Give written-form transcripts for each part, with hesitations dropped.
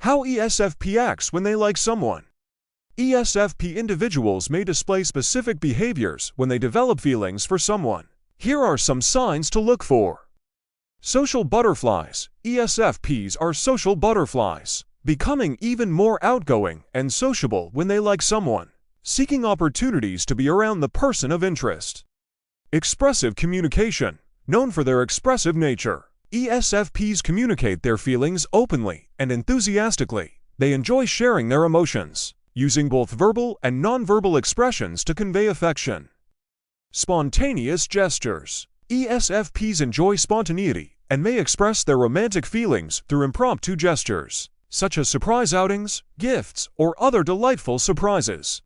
How ESFP acts when they like someone. ESFP individuals may display specific behaviors when they develop feelings for someone. Here are some signs to look for. Social butterflies. ESFPs are social butterflies, becoming even more outgoing and sociable when they like someone, seeking opportunities to be around the person of interest. Expressive communication. Known for their expressive nature, ESFPs communicate their feelings openly and enthusiastically. They enjoy sharing their emotions, using both verbal and nonverbal expressions to convey affection. Spontaneous gestures. ESFPs enjoy spontaneity and may express their romantic feelings through impromptu gestures, such as surprise outings, gifts, or other delightful surprises.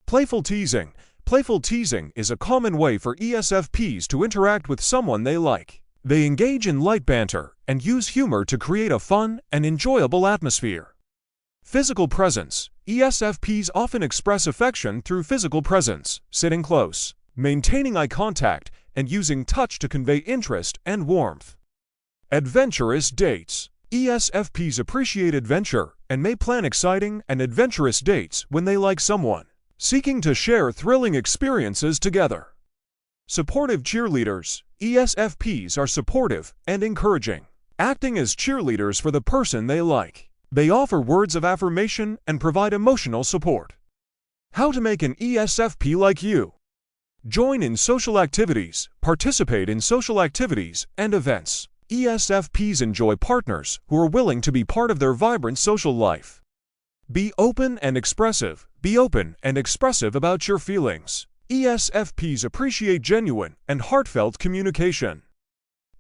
Playful teasing. Playful teasing is a common way for ESFPs to interact with someone they like. They engage in light banter and use humor to create a fun and enjoyable atmosphere. Physical presence. ESFPs often express affection through physical presence, sitting close, maintaining eye contact, and using touch to convey interest and warmth. Adventurous dates. ESFPs appreciate adventure and may plan exciting and adventurous dates when they like someone, seeking to share thrilling experiences together. Supportive cheerleaders. ESFPs are supportive and encouraging, acting as cheerleaders for the person they like. They offer words of affirmation and provide emotional support. How to make an ESFP like you. Join in social activities. Participate in social activities and events. ESFPs enjoy partners who are willing to be part of their vibrant social life. Be open and expressive. Be open and expressive about your feelings. ESFPs appreciate genuine and heartfelt communication.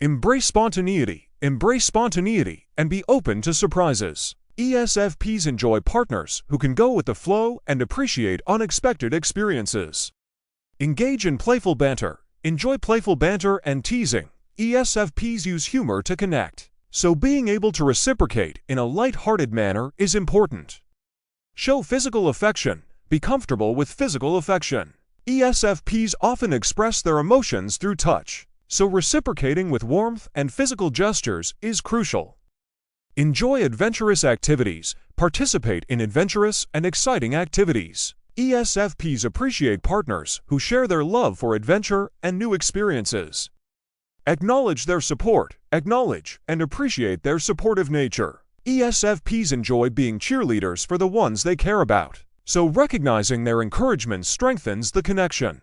Embrace spontaneity. Embrace spontaneity and be open to surprises. ESFPs enjoy partners who can go with the flow and appreciate unexpected experiences. Engage in playful banter. Enjoy playful banter and teasing. ESFPs use humor to connect, so being able to reciprocate in a light-hearted manner is important. Show physical affection. Be comfortable with physical affection. ESFPs often express their emotions through touch, so reciprocating with warmth and physical gestures is crucial. Enjoy adventurous activities. Participate in adventurous and exciting activities. ESFPs appreciate partners who share their love for adventure and new experiences. Acknowledge their support. Acknowledge and appreciate their supportive nature. ESFPs enjoy being cheerleaders for the ones they care about, so recognizing their encouragement strengthens the connection.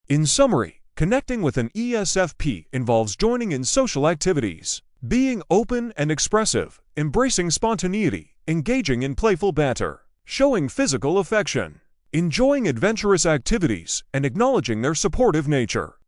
In summary, connecting with an ESFP involves joining in social activities, being open and expressive, embracing spontaneity, engaging in playful banter, showing physical affection, enjoying adventurous activities, and acknowledging their supportive nature.